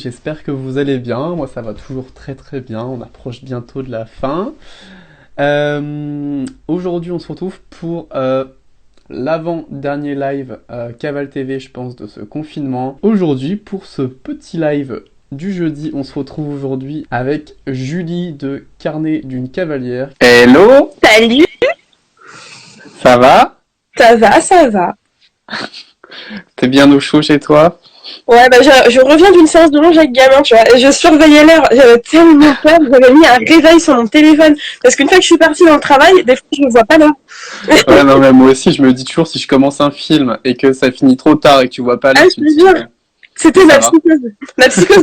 j'espère que vous allez bien. Moi, ça va toujours très très bien. On approche bientôt de la fin. Aujourd'hui, on se retrouve pour l'avant-dernier live Caval TV, je pense, de ce confinement. Aujourd'hui, pour ce petit live du jeudi, on se retrouve aujourd'hui avec Julie de Carnet d'une Cavalière. Hello! Salut! Ça va? Ça va, ça va. T'es bien au chaud chez toi? Ouais, bah je reviens d'une séance de longe avec gamin, tu vois, et je surveillais l'heure, j'avais tellement peur, j'avais mis un réveil sur mon téléphone, parce qu'une fois que je suis partie dans le travail, des fois je ne vois pas l'heure. Ouais, non, mais moi aussi, je me dis toujours, si je commence un film et que ça finit trop tard et que tu vois pas l'heure, Je te jure, c'était ma psychose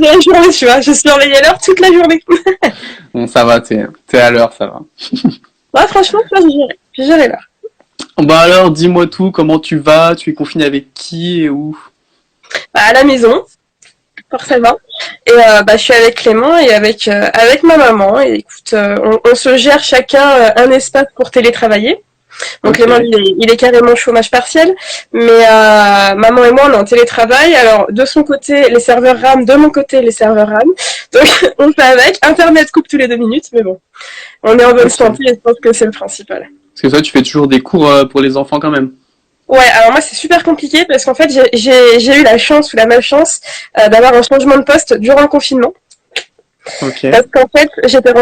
de la journée, tu vois, je surveillais l'heure toute la journée. Bon, ça va, t'es à l'heure, ça va. Ouais, franchement, tu vois, j'ai géré l'heure. Bah alors, dis-moi tout, comment tu vas? Tu es confiné avec qui et où? Bah, à la maison, forcément. Et je suis avec Clément et avec ma maman. Et écoute, on se gère chacun un espace pour télétravailler. Donc Okay. Clément, il est carrément chômage partiel. Mais maman et moi, on est en télétravail. Alors, de son côté, les serveurs RAM, de mon côté, les serveurs RAM. Donc, on fait avec. Internet coupe tous les 2 minutes, mais bon. On est en bonne santé et je pense que c'est le principal. Parce que toi, tu fais toujours des cours pour les enfants quand même. Ouais, alors moi c'est super compliqué parce qu'en fait j'ai eu la chance ou la malchance d'avoir un changement de poste durant le confinement. Ok. Parce qu'en fait j'étais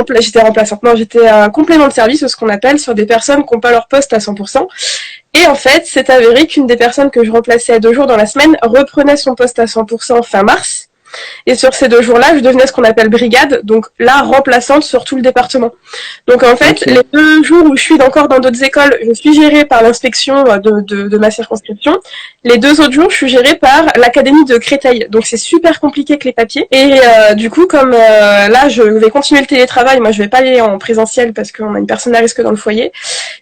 remplaçante, non j'étais un complément de service ou ce qu'on appelle sur des personnes qui n'ont pas leur poste à 100%. Et en fait c'est avéré qu'une des personnes que je remplaçais 2 jours dans la semaine reprenait son poste à 100% fin mars. Et sur ces 2 jours-là, je devenais ce qu'on appelle brigade, donc là, remplaçante sur tout le département. Donc en fait, les 2 jours où je suis encore dans d'autres écoles, je suis gérée par l'inspection de ma circonscription. Les 2 autres jours, je suis gérée par l'académie de Créteil. Donc c'est super compliqué avec les papiers. Et du coup, comme là, je vais continuer le télétravail, moi je vais pas aller en présentiel parce qu'on a une personne à risque dans le foyer,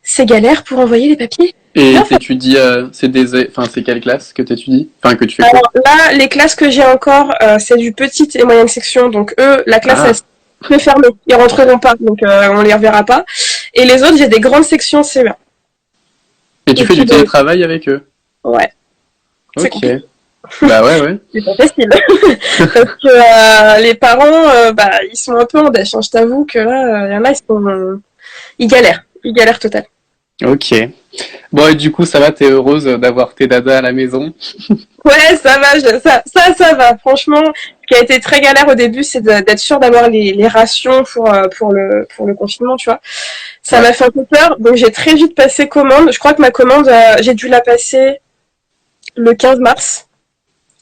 c'est galère pour envoyer les papiers. Et t'étudies, c'est quelle classe que t'étudies? Enfin, que tu fais quoi? Alors là, les classes que j'ai encore, c'est du petite et moyenne section. Donc eux, la classe est fermée. Ils rentreront pas, donc on les reverra pas. Et les autres, j'ai des grandes sections CE1. Et tu fais du télétravail avec eux? Ouais. Ok. Bah ouais. C'est pas facile. Parce que les parents, ils sont un peu en dèche. Hein. Je t'avoue que là, il y en a, ils galèrent. Ils galèrent total. Ok. Bon, et du coup, ça va, t'es heureuse d'avoir tes dadas à la maison? Ouais, ça va, ça va. Franchement, ce qui a été très galère au début, c'est d'être sûr d'avoir les rations pour le confinement, tu vois. Ça m'a fait un peu peur, donc j'ai très vite passé commande. Je crois que ma commande, j'ai dû la passer le 15 mars.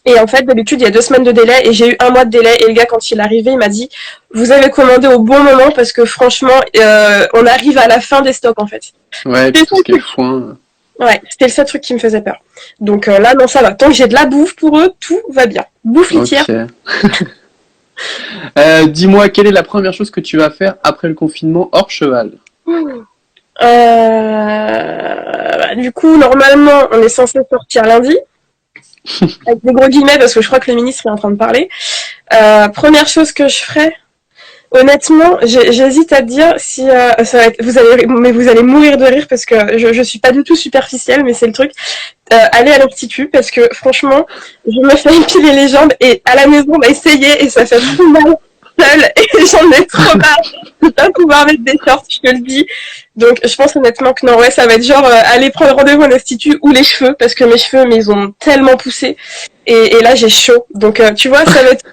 Et en fait, d'habitude, il y a 2 semaines de délai et j'ai eu 1 mois de délai. Et le gars, quand il est arrivé, il m'a dit « Vous avez commandé au bon moment parce que franchement, on arrive à la fin des stocks, en fait. » Ouais, tout ce qui est foin. Ouais, c'était le seul truc qui me faisait peur. Donc là, non, ça va. Tant que j'ai de la bouffe pour eux, tout va bien. Bouffe litière. Ok. Dis-moi, quelle est la première chose que tu vas faire après le confinement hors cheval? Du coup, normalement, on est censé sortir lundi. Avec des gros guillemets, parce que je crois que le ministre est en train de parler. Première chose que je ferais, honnêtement, j'hésite à te dire si ça va être, vous allez mourir de rire parce que je suis pas du tout superficielle, mais c'est le truc. Aller à l'institut parce que franchement, je me fais épiler les jambes et à la maison on va essayer et ça fait tout mal seule et j'en ai trop marre de pas pouvoir mettre des shorts, je te le dis. Donc je pense honnêtement que non, ouais, ça va être genre aller prendre rendez-vous à l'institut ou les cheveux parce que mes cheveux, mais ils ont tellement poussé et là j'ai chaud. Donc tu vois, ça va être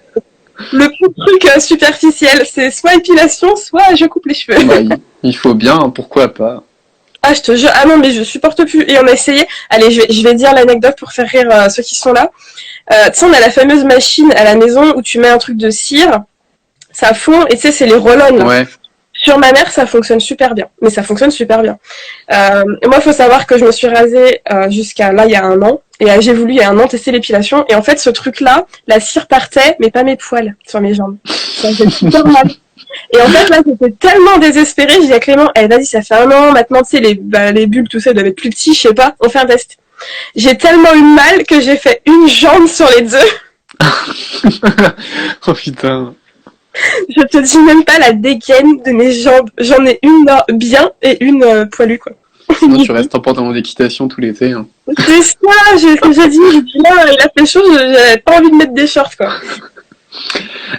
le petit truc superficiel, c'est soit épilation, soit je coupe les cheveux. Bah, il faut bien, pourquoi pas. Ah, je te jure, ah non, mais je supporte plus. Et on a essayé. Allez, je vais dire l'anecdote pour faire rire ceux qui sont là. Tu sais, on a la fameuse machine à la maison où tu mets un truc de cire, ça fond, et tu sais, c'est les roll-on. Là. Ouais. Sur ma mère, ça fonctionne super bien. Mais ça fonctionne super bien. Moi, il faut savoir que je me suis rasée jusqu'à là, il y a 1 an. Et j'ai voulu, il y a 1 an, tester l'épilation. Et en fait, ce truc-là, la cire partait, mais pas mes poils sur mes jambes. Ça fait super mal. Et en fait, là, j'étais tellement désespérée, j'ai dit à Clément, vas-y, ça fait 1 an, maintenant, tu sais, les bulles, tout ça, doivent être plus petits, je sais pas, on fait un test. J'ai tellement eu mal que j'ai fait une jambe sur les 2. Oh putain. Je te dis même pas la dégaine de mes jambes. J'en ai une bien et une poilue, quoi. Sinon, tu restes en pantalon d'équitation tout l'été. Hein. C'est ça, ce que j'ai dit là, il a fait chaud, j'avais pas envie de mettre des shorts, quoi.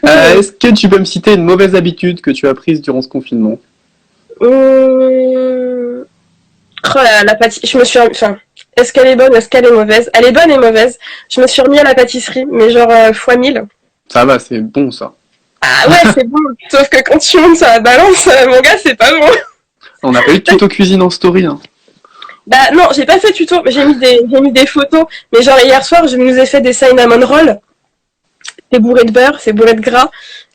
Est-ce que tu peux me citer une mauvaise habitude que tu as prise durant ce confinement? Oh, la pâtisserie, je me suis... Enfin, est-ce qu'elle est bonne, est-ce qu'elle est mauvaise? Elle est bonne et mauvaise. Je me suis remis à la pâtisserie, mais genre fois 1000. Ça va, c'est bon ça. Ah ouais, c'est bon. Sauf que quand tu montes sur la balance, mon gars, c'est pas bon. On n'a pas eu de tuto cuisine en story. Hein. Bah non, j'ai pas fait tuto, mais j'ai mis des photos. Mais genre hier soir, je nous ai fait des cinnamon rolls. C'est bourré de beurre, c'est bourré de gras.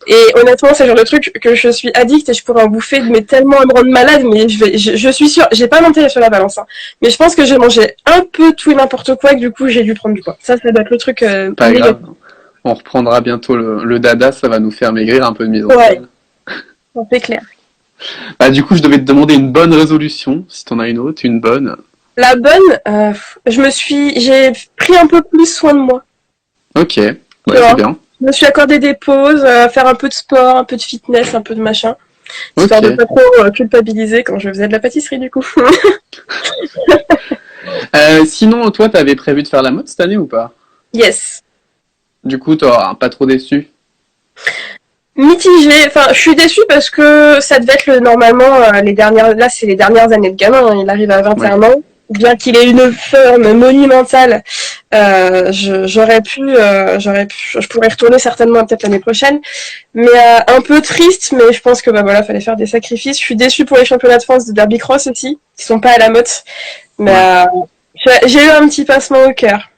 Et honnêtement, c'est le genre de truc que je suis addict et je pourrais en bouffer, mais tellement à me rendre malade. Mais je suis sûre, j'ai pas monté sur la balance, hein. Mais je pense que j'ai mangé un peu tout et n'importe quoi et que du coup j'ai dû prendre du poids. Ça doit être le truc. Pas grave. On reprendra bientôt le dada, ça va nous faire maigrir un peu de mise en Ouais, scène. c'est clair. Bah du coup, je devais te demander une bonne résolution, si t'en as une autre, une bonne. La bonne, j'ai pris un peu plus soin de moi. Ok, ouais, Tu vois, c'est bien. je me suis accordé des pauses, faire un peu de sport, un peu de fitness, un peu de machin. Histoire Ok. de pas trop culpabiliser quand je faisais de la pâtisserie du coup. Sinon, toi, t'avais prévu de faire la mode cette année ou pas? Yes. Du coup, t'auras pas trop déçu. Mitigé, enfin je suis déçue parce que ça devait être normalement là c'est les dernières années de gamin, hein. Il arrive à 21 Ouais. ans, bien qu'il ait une forme monumentale, je pourrais retourner certainement peut-être l'année prochaine, mais un peu triste, mais je pense que bah voilà, fallait faire des sacrifices. Je suis déçue pour les championnats de France de derby cross aussi, qui sont pas à la mode, mais Ouais. j'ai eu un petit passement au cœur.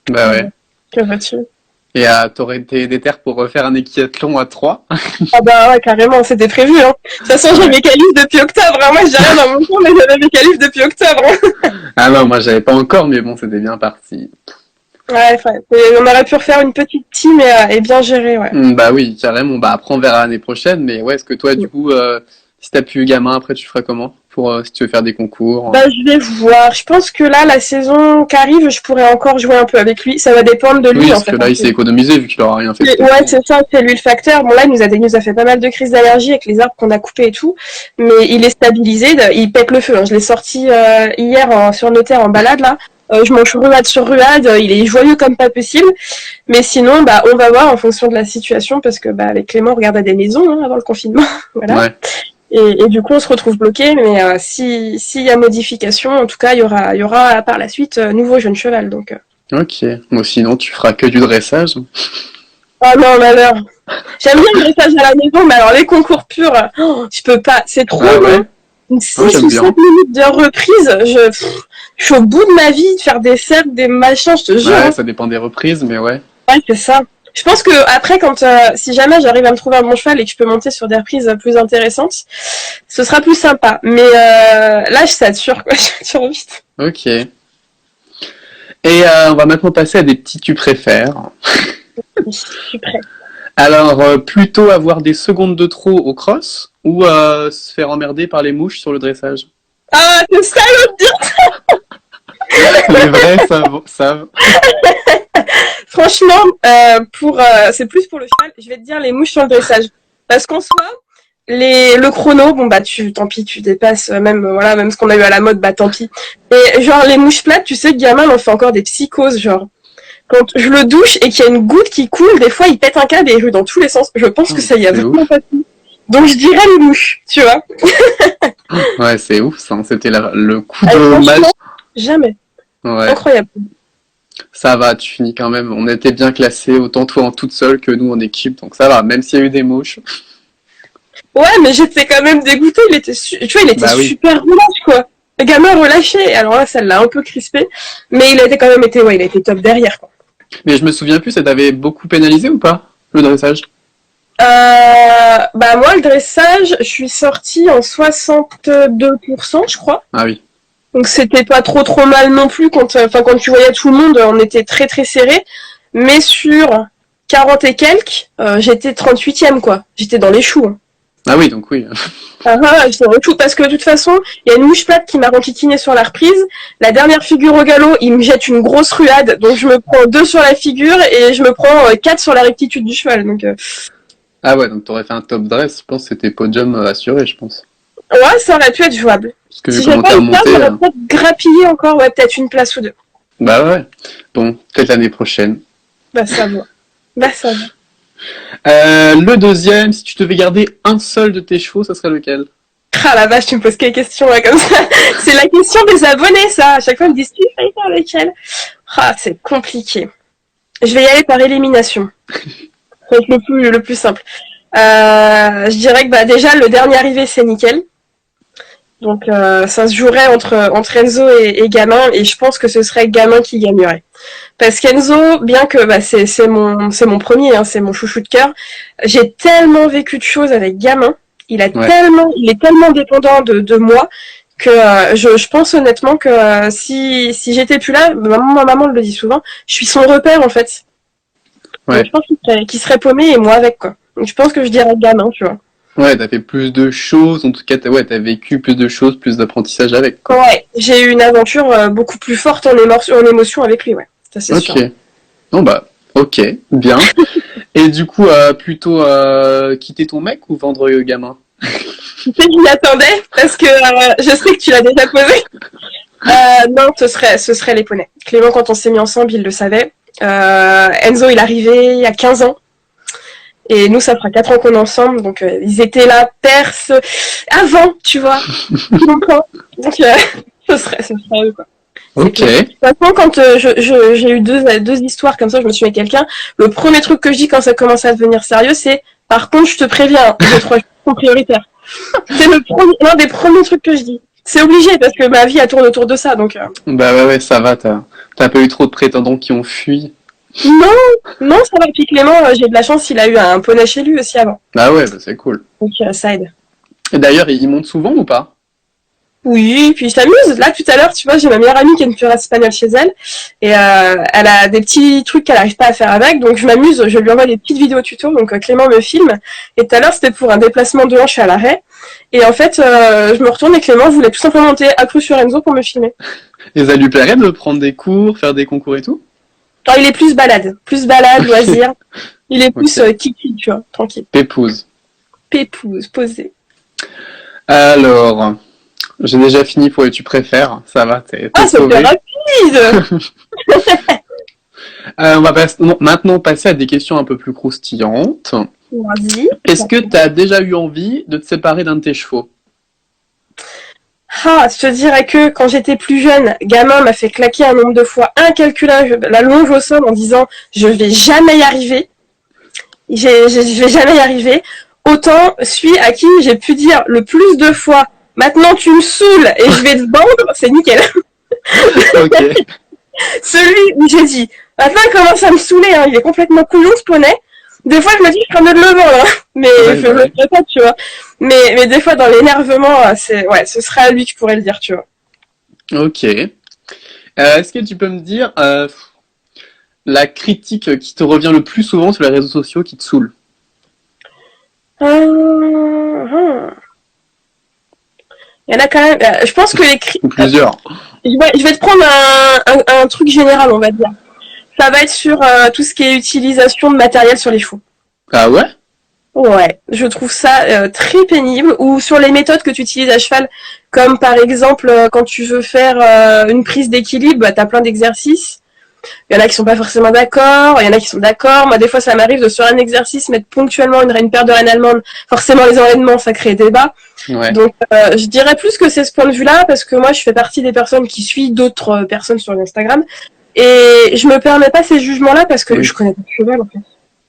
Bah ouais. Que veux-tu? Et t'aurais été déter pour refaire un équiathlon à 3? Ah bah ouais, carrément, c'était prévu, hein. De toute façon, j'ai Ouais. mes qualifs depuis octobre, hein. Moi, j'ai rien dans mon compte, mais j'avais mes qualifs depuis octobre, hein. Ah non, moi j'avais pas encore, mais bon, c'était bien parti. Ouais, enfin, on aurait pu refaire une petite team et bien gérer, ouais. Bah oui, carrément. Bah après, on verra l'année prochaine, mais ouais, est-ce que toi, du coup, si t'as plus eu gamin, après, tu feras comment? Pour si tu veux faire des concours? Bah, je vais voir. Je pense que là, la saison qui arrive, je pourrais encore jouer un peu avec lui. Ça va dépendre de Oui, lui, en parce fait. que là, il s'est économisé vu qu'il aura rien fait cet Ouais, été. c'est ça, c'est lui le facteur. Bon, là, il nous a fait pas mal de crises d'allergie avec les arbres qu'on a coupés et tout. Mais il est stabilisé, il pète le feu, hein. Je l'ai sorti hier sur le terre en balade, là. Je mange ruade sur ruade, il est joyeux comme pas possible. Mais sinon, bah, on va voir en fonction de la situation, parce que bah, avec Clément, on regardait des maisons hein, avant le confinement. Voilà. Ouais. Et du coup, on se retrouve bloqué. Mais s'il y a modification, en tout cas, il y aura par la suite nouveau jeune cheval. Donc, Ok. Bon, sinon, tu feras que du dressage. oh non, malheur. J'aime bien le dressage à la maison, mais alors les concours purs, je peux pas. C'est trop Ah ouais? long. Une Oh, 6 j'aime ou bien. 7 minutes de reprise, je suis au bout de ma vie de faire des cercles, des machins, je te jure. Ouais, Hein. ça dépend des reprises, mais ouais. Ouais, c'est ça. Je pense que après, si jamais j'arrive à me trouver un bon cheval et que je peux monter sur des reprises plus intéressantes, ce sera plus sympa. Mais là, je sature, quoi. Je sature vite. Ok. Et on va maintenant passer à des petits tu préfères. Je suis prête. Alors, plutôt avoir des secondes de trop au cross ou se faire emmerder par les mouches sur le dressage? Ah, c'est salaud de dire. Les vrais savent. Franchement, c'est plus pour le cheval. Je vais te dire les mouches sur le dressage. Parce qu'en soi, le chrono, bon bah tant pis, tu dépasses même ce qu'on a eu à la mode, bah tant pis. Et genre les mouches plates, tu sais, gamin, on fait encore des psychoses, genre. Quand je le douche et qu'il y a une goutte qui coule, des fois il pète un câble et il rue dans tous les sens. Je pense que ça y a C'est vraiment ouf. pas tout. Donc je dirais les mouches, tu vois. Ouais, c'est ouf, ça. C'était le coup de Franchement, mal. jamais. Ouais, Incroyable. ça va, tu finis quand même. On était bien classés, autant toi en toute seule que nous en équipe, donc ça va, même s'il y a eu des mouches. Ouais, mais j'étais quand même dégoûtée. Tu vois, il était Bah oui. super relâche, quoi. Le gamin relâché. Alors là, ça l'a un peu crispé. Mais il a été quand même il a été top derrière, quoi. Mais je me souviens plus, ça t'avait beaucoup pénalisé ou pas, le dressage? Bah moi, le dressage, je suis sortie en 62%, je crois. Ah oui. Donc c'était pas trop mal non plus quand tu voyais tout le monde, on était très très serré. Mais sur 40 et quelques, j'étais 38e, quoi. J'étais dans les choux. Hein. Ah oui, donc oui. J'étais dans les choux parce que de toute façon, il y a une mouche plate qui m'a renquiquiné sur la reprise. La dernière figure au galop, il me jette une grosse ruade, donc je me prends 2 sur la figure et je me prends 4 sur la rectitude du cheval. Donc Ah ouais, donc t'aurais fait un top dress, je pense que c'était podium assuré, je pense. ouais, ça aurait pu être jouable. Parce que Si vu j'avais comment pas t'es eu ça, remonté, j'aurais peut-être grappillé encore, ouais, peut-être une place ou deux. bah ouais. Bon, peut-être l'année prochaine. Bah ça va. Bah ça va. Le deuxième, si tu devais garder un seul de tes chevaux, ça serait lequel? Ah la vache, tu me poses quelle question là comme ça. C'est la question des abonnés ça. À chaque fois ils me disent tu fais faire lequel. Ah c'est compliqué. Je vais y aller par élimination. Ça va être le plus simple. Je dirais que bah déjà le dernier arrivé c'est Nickel. Donc ça se jouerait entre Enzo et Gamin et je pense que ce serait Gamin qui gagnerait. Parce qu'Enzo, bien que bah, c'est mon premier, hein, c'est mon chouchou de cœur, j'ai tellement vécu de choses avec Gamin, il est tellement dépendant de moi que je pense honnêtement que si j'étais plus là, ma maman le dit souvent, je suis son repère en fait. Ouais. Donc, je pense qu'il serait paumé et moi avec quoi. Donc je pense que je dirais Gamin, tu vois. Ouais, t'as fait plus de choses, en tout cas, t'as vécu plus de choses, plus d'apprentissage avec. Ouais, j'ai eu une aventure beaucoup plus forte en émotion avec lui, ouais. Ça c'est sûr. Ok. Non bah, ok, bien. Et du coup, plutôt quitter ton mec ou vendre Gamin? Tu sais que je m'y attendais parce que je sais que tu l'as déjà posé. Non, ce serait les poneys. Clément, quand on s'est mis ensemble, il le savait. Enzo, il arrivait il y a 15 ans. Et nous, ça fera 4 ans qu'on est ensemble. Donc, ils étaient là, perse, avant, tu vois. Longtemps. Donc, ce serait eux, quoi. Ok. De toute façon, quand j'ai eu deux histoires comme ça, je me suis mis avec quelqu'un, le premier truc que je dis quand ça commence à devenir sérieux, c'est « Par contre, je te préviens, les 3 choses sont prioritaires. » C'est l'un des premiers trucs que je dis. C'est obligé, parce que ma vie, elle tourne autour de ça, donc... Bah ouais, ça va, t'as pas eu trop de prétendants qui ont fui. Non, ça va. Puis Clément, j'ai de la chance, il a eu un poney chez lui aussi avant. Bah ouais, bah c'est cool. Donc ça aide. Et d'ailleurs, il monte souvent ou pas? Oui, puis il s'amuse. Là, tout à l'heure, tu vois, j'ai ma meilleure amie qui a une pure espagnole chez elle. Et elle a des petits trucs qu'elle n'arrive pas à faire avec. Donc je m'amuse, je lui envoie des petites vidéos tuto. Donc Clément me filme. Et tout à l'heure, c'était pour un déplacement de hanche à l'arrêt. Et en fait, je me retourne et Clément voulait tout simplement monter accru sur Enzo pour me filmer. Et ça lui plairait de prendre des cours, faire des concours et tout? Alors, il est plus balade, loisir. Il est plus kiki, tu vois, tranquille. Pépouze. Pépouze, posé. Alors, j'ai déjà fini pour les tu préfères. Ça va, t'es sauvé. C'est rapide. On va maintenant passer à des questions un peu plus croustillantes. Vas-y. Est-ce que t'as déjà eu envie de te séparer d'un de tes chevaux? Ah, je te dirais que quand j'étais plus jeune, Gamin m'a fait claquer un nombre de fois incalculable la longe au sol en disant je vais jamais y arriver. Je vais jamais y arriver. Autant celui à qui j'ai pu dire le plus de fois maintenant tu me saoules et je vais te vendre, c'est Nickel. Ok. Celui où j'ai dit maintenant il commence à me saouler, hein, il est complètement couillon ce poney. Des fois, je me dis, je prends de le vendre, hein. Mais je le ferai pas, tu vois. Mais des fois, dans l'énervement, ce serait à lui que je pourrais le dire, tu vois. Ok. Est-ce que tu peux me dire la critique qui te revient le plus souvent sur les réseaux sociaux qui te saoule? Il y en a quand même. Je pense que les critiques. Plusieurs. Je vais te prendre un truc général, on va dire. Ça va être sur tout ce qui est utilisation de matériel sur les chevaux. Ah ouais? Ouais, je trouve ça très pénible. Ou sur les méthodes que tu utilises à cheval, comme par exemple quand tu veux faire une prise d'équilibre, bah, t'as plein d'exercices. Il y en a qui sont pas forcément d'accord, il y en a qui sont d'accord. Moi, des fois, ça m'arrive de sur un exercice mettre ponctuellement une paire de reines allemandes. Forcément, les enlèvements, ça crée débat. Ouais. Donc, je dirais plus que c'est ce point de vue-là, parce que moi, je fais partie des personnes qui suivent d'autres personnes sur Instagram. Et je me permets pas ces jugements-là parce que je connais pas le cheval, en fait.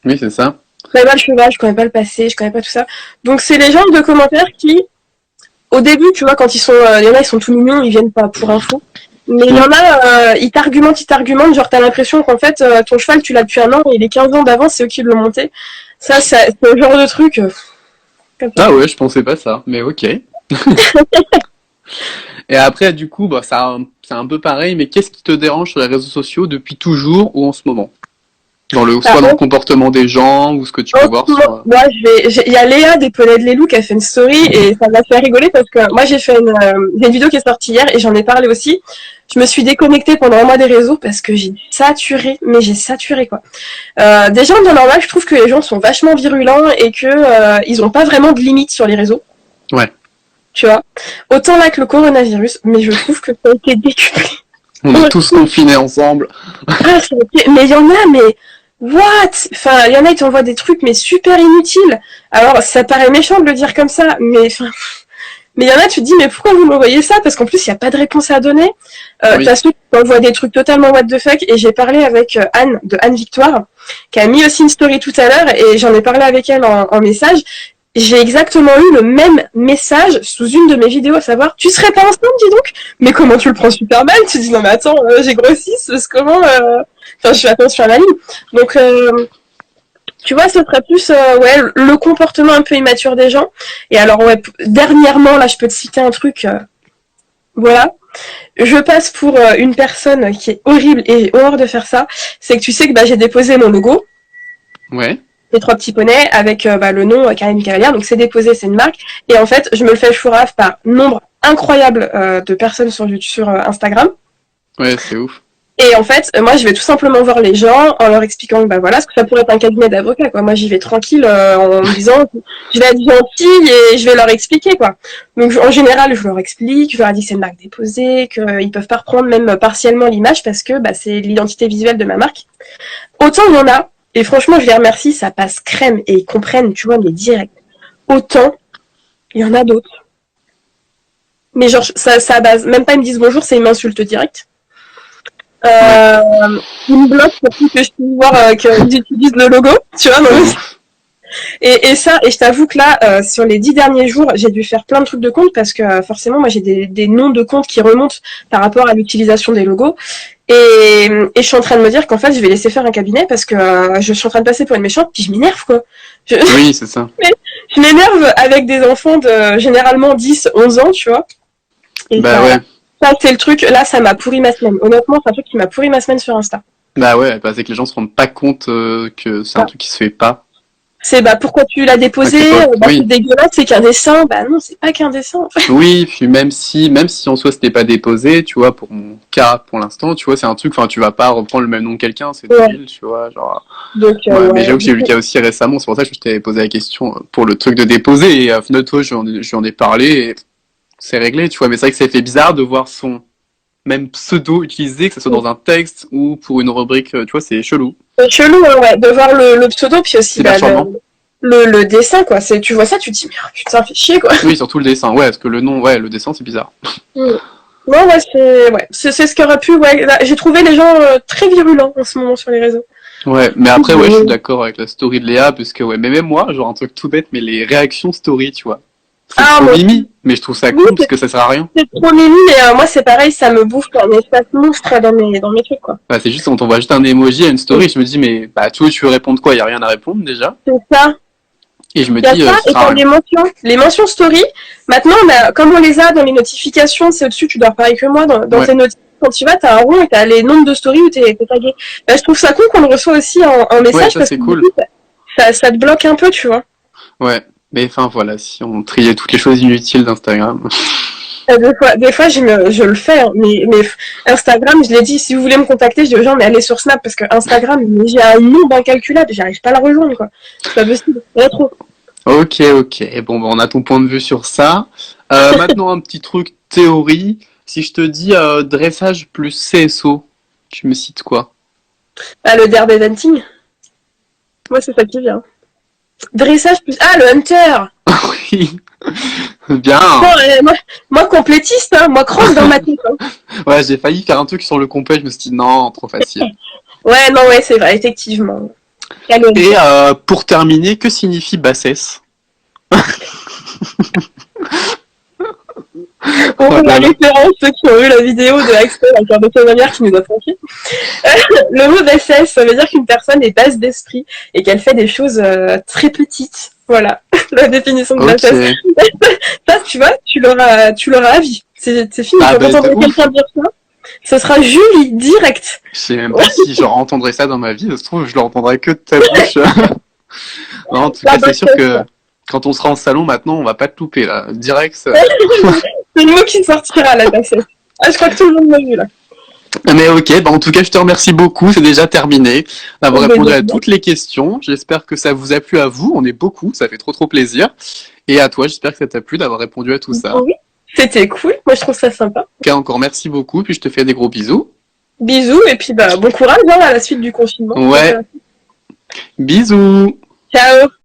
Oui, c'est ça. Je connais pas le cheval, je connais pas le passé, je connais pas tout ça. Donc, c'est les gens de commentaires qui, au début, tu vois, quand il y en a, ils sont tout mignons, ils viennent pas pour info. Mais il y en a, ils t'argumentent, genre t'as l'impression qu'en fait, ton cheval, tu l'as depuis un an, et les 15 ans d'avant, c'est eux qui l'ont monté. Ça, c'est le genre de truc. Ah ouais, je pensais pas ça, mais ok. Et après, du coup, bah, c'est un peu pareil, mais qu'est-ce qui te dérange sur les réseaux sociaux depuis toujours ou en ce moment? Soit dans le comportement des gens, ou ce que tu peux voir sur... Moi, il y a Léa des Poneys de Lelou qui a fait une story, et ça m'a fait rigoler parce que moi, j'ai fait une vidéo qui est sortie hier, et j'en ai parlé aussi. Je me suis déconnectée pendant un mois des réseaux parce que j'ai saturé, quoi. Déjà, en temps normal, je trouve que les gens sont vachement virulents et que ils ont pas vraiment de limite sur les réseaux. Ouais. Tu vois. Autant là que le coronavirus, mais je trouve que ça a été décuplé. On est tous confinés ensemble. Mais il y en a, mais what? Enfin, il y en a, ils t'envoient des trucs, mais super inutiles. Alors, ça paraît méchant de le dire comme ça, mais enfin, mais il y en a, tu te dis, mais pourquoi vous m'envoyez ça? Parce qu'en plus, il n'y a pas de réponse à donner. Oui. T'as ceux qui t'envoient des trucs totalement what the fuck, et j'ai parlé avec Anne, de Anne Victoire, qui a mis aussi une story tout à l'heure, et j'en ai parlé avec elle en message. J'ai exactement eu le même message sous une de mes vidéos, à savoir, tu serais pas enceinte, dis donc? Mais comment tu le prends super mal? Tu te dis, non mais attends, j'ai grossi, c'est comment, enfin, je fais attention à ma ligne. Donc, tu vois, ce serait plus ouais, le comportement un peu immature des gens. Et alors, ouais, dernièrement, là, je peux te citer un truc. Voilà. Je passe pour une personne qui est horrible et j'ai horreur de faire ça. C'est que tu sais que j'ai déposé mon logo, Ouais. les 3 petits poneys, avec le nom Karine Cavalière. Donc, c'est déposé, c'est une marque. Et en fait, je me le fais chouraf par nombre incroyable de personnes sur Instagram. Ouais, c'est ouf. Et en fait, moi, je vais tout simplement voir les gens en leur expliquant que, voilà, ce que ça pourrait être un cabinet d'avocats, quoi. Moi, j'y vais tranquille en me disant, je vais être gentille et je vais leur expliquer, quoi. Donc, en général, je leur explique, je leur dis que c'est une marque déposée, qu'ils peuvent pas reprendre même partiellement l'image parce que c'est l'identité visuelle de ma marque. Autant il y en a, et franchement, je les remercie, ça passe crème et ils comprennent, tu vois, mais direct. Autant, il y en a d'autres. Mais genre, ça base, même pas ils me disent bonjour, c'est ils m'insultent direct. Ils me bloquent pour que je puisse voir qu'ils utilisent le logo, tu vois. Et je t'avoue que là, sur les 10 derniers jours, j'ai dû faire plein de trucs de compte parce que forcément, moi, j'ai des noms de comptes qui remontent par rapport à l'utilisation des logos. Et je suis en train de me dire qu'en fait, je vais laisser faire un cabinet parce que je suis en train de passer pour une méchante, puis je m'énerve, quoi. Oui, c'est ça. Je m'énerve avec des enfants de généralement 10, 11 ans, tu vois. Et ouais. Ça, c'est le truc, là, ça m'a pourri ma semaine. Honnêtement, c'est un truc qui m'a pourri ma semaine sur Insta. Bah ouais, c'est que les gens se rendent pas compte que c'est un truc qui se fait pas. C'est pourquoi tu l'as déposé, oui. C'est dégueulasse, c'est qu'un dessin. Non, c'est pas qu'un dessin. En fait. Oui, puis même si en soi c'était pas déposé, tu vois, pour mon cas pour l'instant, tu vois, c'est un truc, enfin tu vas pas reprendre le même nom que quelqu'un, c'est débile, tu vois, genre. Donc, mais j'avoue que j'ai eu le cas aussi récemment, c'est pour ça que je t'avais posé la question pour le truc de déposer, et au final, toi, j'en ai parlé, et c'est réglé, tu vois, mais c'est vrai que ça fait bizarre de voir son même pseudo utilisé, que ce soit dans un texte ou pour une rubrique, tu vois, c'est chelou. C'est chelou, ouais, de voir le pseudo, puis aussi le dessin, quoi. Tu vois ça, tu te dis, mais putain, fais chier, quoi. Oui, surtout le dessin, ouais, parce que le nom, ouais, le dessin, c'est bizarre. Non, c'est ce qu'aurait pu, là, j'ai trouvé les gens très virulents en ce moment sur les réseaux. Ouais, mais après, je suis d'accord avec la story de Léa, parce que, mais même moi, genre un truc tout bête, mais les réactions story, tu vois. C'est trop mimi, mais je trouve ça cool parce que ça sert à rien. C'est trop mimi, mais moi c'est pareil, ça me bouffe un espace monstre dans mes trucs, quoi. C'est juste quand on voit juste un emoji à une story, je me dis, mais tu veux répondre quoi? Y a rien à répondre déjà. C'est ça. Et je me dis, et quand les mentions story, maintenant, comme on les a dans les notifications, c'est au-dessus, tu dois pareil que moi, dans tes notifications, quand tu vas, t'as un rond et t'as les nombres de stories où t'es tagué. Je trouve ça cool qu'on le reçoit aussi en message, ouais, ça, parce que cool. Ça te bloque un peu, tu vois. Ouais. Mais enfin voilà, si on triait toutes les choses inutiles d'Instagram. Des fois je le fais, hein, mais Instagram, je l'ai dit, si vous voulez me contacter, je dis aux gens, mais allez sur Snap, parce que Instagram, j'ai un nombre incalculable, j'arrive pas à la rejoindre, quoi. C'est pas possible, c'est trop. Ok. Bon, on a ton point de vue sur ça. Maintenant, un petit truc théorie. Si je te dis dressage plus CSO, tu me cites quoi? Le derby eventing. Moi, c'est ça qui vient. Dressage plus... le hunter. Oui, bien. Moi, complétiste, hein. Moi, crosse dans ma tête. Hein. Ouais, j'ai failli faire un truc sur le complet, je me suis dit non, trop facile. Ouais, c'est vrai, effectivement. Et pour terminer, que signifie bassesse? La référence, ceux qui ont vu la vidéo de Axel avec un de manière qui nous a confié. Le mot bassesse, ça veut dire qu'une personne est basse d'esprit et qu'elle fait des choses très petites. Voilà, la définition de bassesse. Ça, tu vois, tu l'auras à vie. C'est fini, quand t'entendrais quelqu'un dire ça, ce sera Julie, direct. Je sais même pas si j'aurais entendré ça dans ma vie, ça se trouve, je l'entendrai que de ta bouche. Non, en tout cas, c'est sûr que quand on sera en salon maintenant, on va pas te louper là. Direct. C'est le mot qui sortira la bassesse. Je crois que tout le monde l'a vu là. Mais ok, en tout cas, je te remercie beaucoup. C'est déjà terminé d'avoir répondu à toutes les questions. J'espère que ça vous a plu à vous. On est beaucoup, ça fait trop plaisir. Et à toi, j'espère que ça t'a plu d'avoir répondu à tout ça. Oui, c'était cool. Moi, je trouve ça sympa. Ok, encore merci beaucoup. Puis je te fais des gros bisous. Bisous et puis bon courage à la suite du confinement. Ouais. Bisous. Ciao.